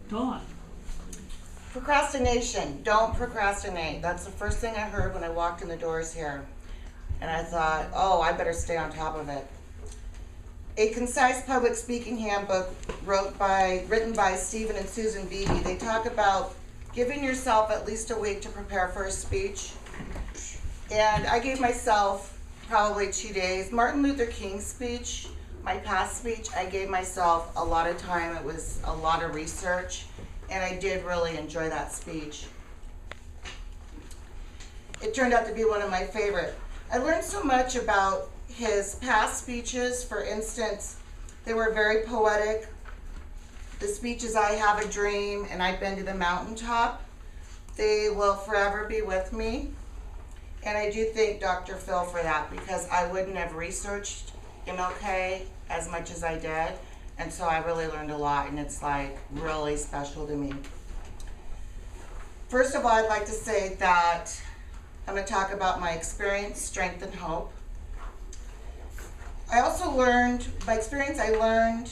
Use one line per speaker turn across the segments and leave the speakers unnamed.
Go on.
Procrastination. Don't procrastinate. That's the first thing I heard when I walked in the doors here. And I thought, oh, I better stay on top of it. A concise public speaking handbook written by Stephen and Susan Beebe. They talk about giving yourself at least a week to prepare for a speech. And I gave myself probably 2 days. Martin Luther King's speech, my past speech, I gave myself a lot of time. It was a lot of research, and I did really enjoy that speech. It turned out to be one of my favorite. I learned so much about his past speeches. For instance, they were very poetic. The speeches, I Have a Dream and I've Been to the Mountaintop, they will forever be with me. And I do thank Dr. Phil for that, because I wouldn't have researched MLK as much as I did. And so I really learned a lot, and it's like really special to me. First of all, I'd like to say that I'm going to talk about my experience, strength, and hope. I also learned, by experience, I learned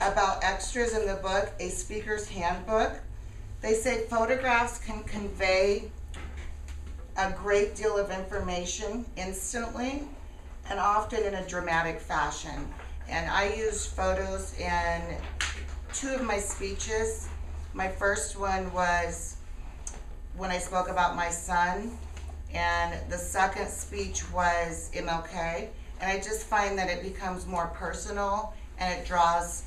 about extras in the book, A Speaker's Handbook. They say photographs can convey a great deal of information instantly and often in a dramatic fashion. And I used photos in 2 of my speeches. My first one was when I spoke about my son, and the second speech was MLK. And I just find that it becomes more personal, and it draws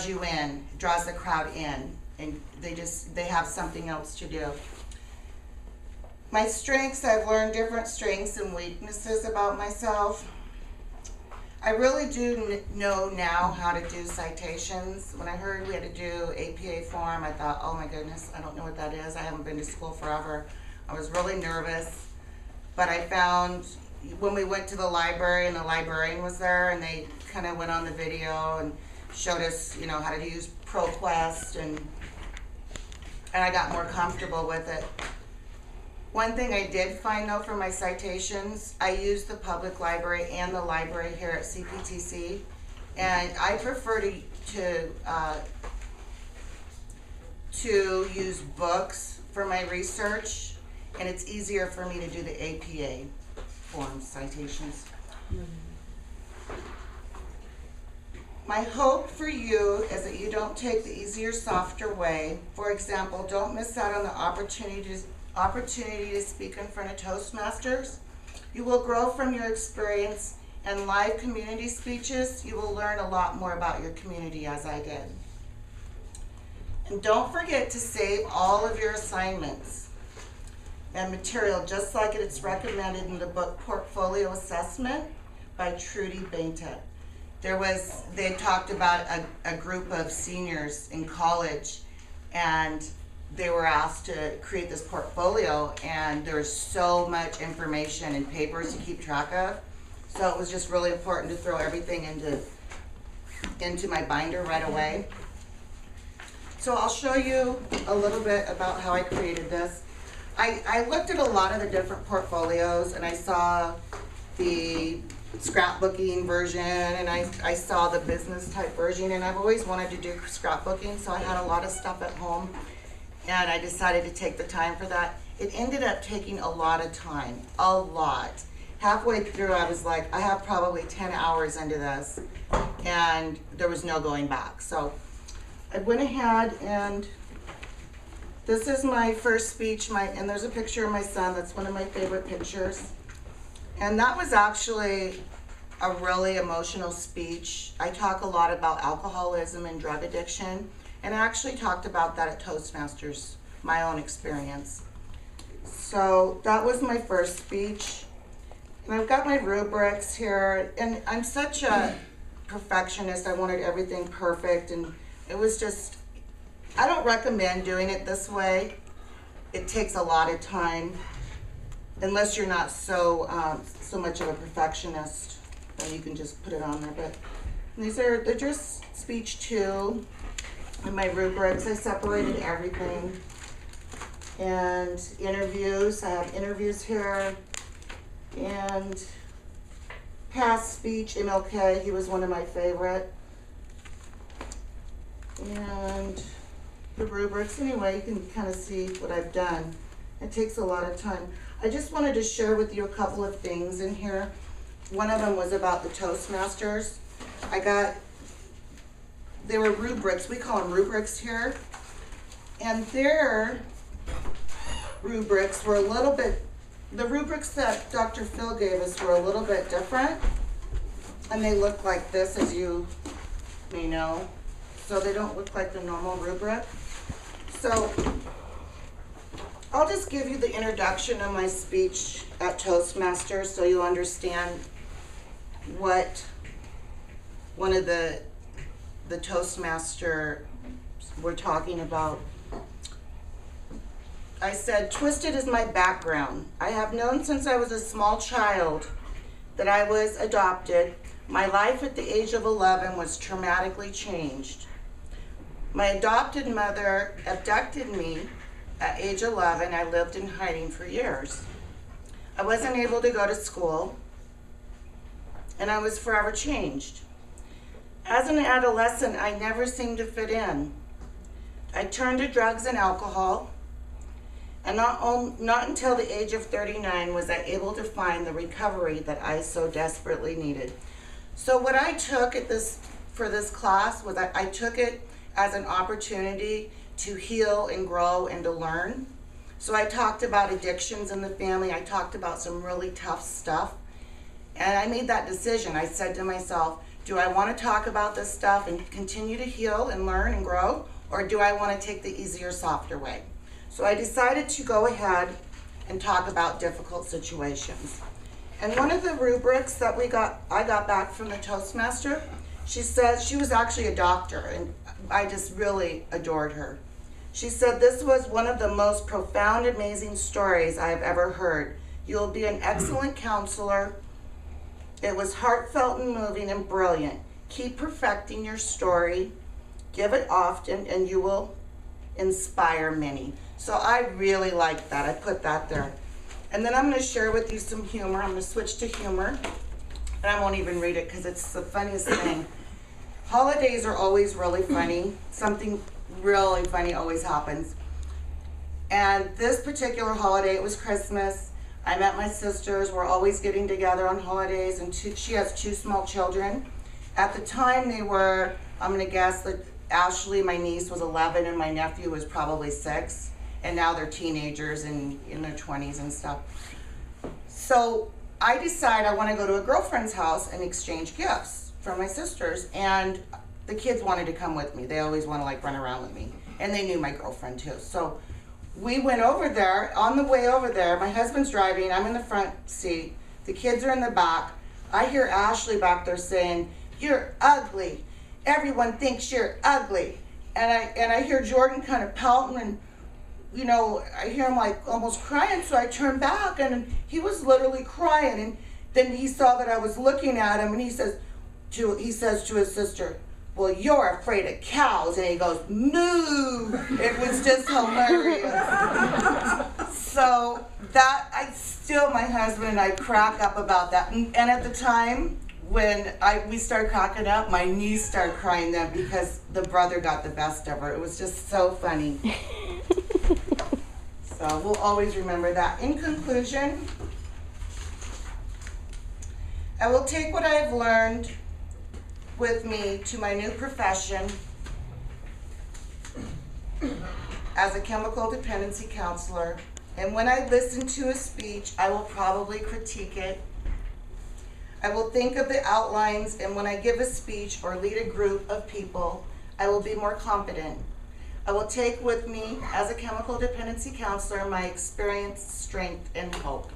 you in, draws the crowd in, and they have something else to do. My strengths, I've learned different strengths and weaknesses about myself. I really do know now how to do citations. When I heard we had to do APA form, I thought, oh my goodness, I don't know what that is. I haven't been to school forever. I was really nervous, but I found when we went to the library and the librarian was there, and they kind of went on the video and showed us, how to use ProQuest, and I got more comfortable with it. One thing I did find, though, for my citations, I use the public library and the library here at CPTC, and I prefer to use books for my research, and it's easier for me to do the APA form citations. My hope for you is that you don't take the easier, softer way. For example, don't miss out on the opportunity to speak in front of Toastmasters. You will grow from your experience, and live community speeches, you will learn a lot more about your community, as I did. And don't forget to save all of your assignments and material just like it's recommended in the book Portfolio Assessment by Trudy Baintet. They talked about a group of seniors in college, and they were asked to create this portfolio, and there's so much information and papers to keep track of. So it was just really important to throw everything into my binder right away. So I'll show you a little bit about how I created this. I looked at a lot of the different portfolios, and I saw the scrapbooking version, and I saw the business type version, and I've always wanted to do scrapbooking, so I had a lot of stuff at home. And I decided to take the time for that. It ended up taking a lot of time, a lot. Halfway through, I was like, I have probably 10 hours into this, and there was no going back. So I went ahead, and this is my first speech, and there's a picture of my son. That's one of my favorite pictures. And that was actually a really emotional speech. I talk a lot about alcoholism and drug addiction. And I actually talked about that at Toastmasters, my own experience. So that was my first speech. And I've got my rubrics here. And I'm such a perfectionist. I wanted everything perfect. And it was just, I don't recommend doing it this way. It takes a lot of time. Unless you're not so much of a perfectionist, then you can just put it on there. But they're just speech 2. In my rubrics, I separated everything. And interviews, I have interviews here. And past speech, MLK, he was one of my favorite. and the rubrics. Anyway, you can kind of see what I've done. It takes a lot of time. I just wanted to share with you a couple of things in here. One of them was about the Toastmasters. They were rubrics. We call them rubrics here. And their rubrics were a little bit, the rubrics that Dr. Phil gave us were a little bit different. And they look like this, as you may know. So they don't look like the normal rubric. So I'll just give you the introduction of my speech at Toastmasters so you'll understand what one of the Toastmaster we're talking about. I said, twisted is my background. I have known since I was a small child that I was adopted. My life at the age of 11 was traumatically changed. My adopted mother abducted me at age 11. I lived in hiding for years. I wasn't able to go to school, and I was forever changed. As an adolescent, I never seemed to fit in. I turned to drugs and alcohol, and not until the age of 39 was I able to find the recovery that I so desperately needed. So what I took for this class was I took it as an opportunity to heal and grow and to learn. So I talked about addictions in the family. I talked about some really tough stuff. And I made that decision. I said to myself, do I want to talk about this stuff and continue to heal and learn and grow? Or do I want to take the easier, softer way? So I decided to go ahead and talk about difficult situations. And one of the rubrics that I got back from the Toastmaster, she said, she was actually a doctor, and I just really adored her. She said, this was one of the most profound, amazing stories I have ever heard. You will be an excellent counselor. It was heartfelt and moving and brilliant. Keep perfecting your story. Give it often, and you will inspire many. So I really liked that. I put that there. And then I'm going to share with you some humor. I'm going to switch to humor. And I won't even read it because it's the funniest thing. Holidays are always really funny. Something really funny always happens. And this particular holiday, it was Christmas. I met my sisters. We're always getting together on holidays. And she has 2 small children. At the time they were, I'm going to guess that Ashley, my niece, was 11 and my nephew was probably 6. And now they're teenagers and in their 20s and stuff. So I decide I want to go to a girlfriend's house and exchange gifts for my sisters. And the kids wanted to come with me. They always want to like run around with me. And they knew my girlfriend too. So we went over there. On the way over there, my husband's driving. I'm in the front seat. The kids are in the back. I hear Ashley back there saying, "You're ugly. Everyone thinks you're ugly." And I hear Jordan kind of pouting, and you know, I hear him like almost crying. So I turn back and he was literally crying. And then he saw that I was looking at him, and he says to his sister, "Well, you're afraid of cows." And he goes, "Moo." It was just hilarious. So that, my husband and I crack up about that. And at the time when we started cracking up, my niece started crying then because the brother got the best of her. It was just so funny. So we'll always remember that. In conclusion, I will take what I have learned with me to my new profession as a chemical dependency counselor. And when I listen to a speech, I will probably critique it. I will think of the outlines, and when I give a speech or lead a group of people, I will be more confident. I will take with me, as a chemical dependency counselor, my experience, strength, and hope.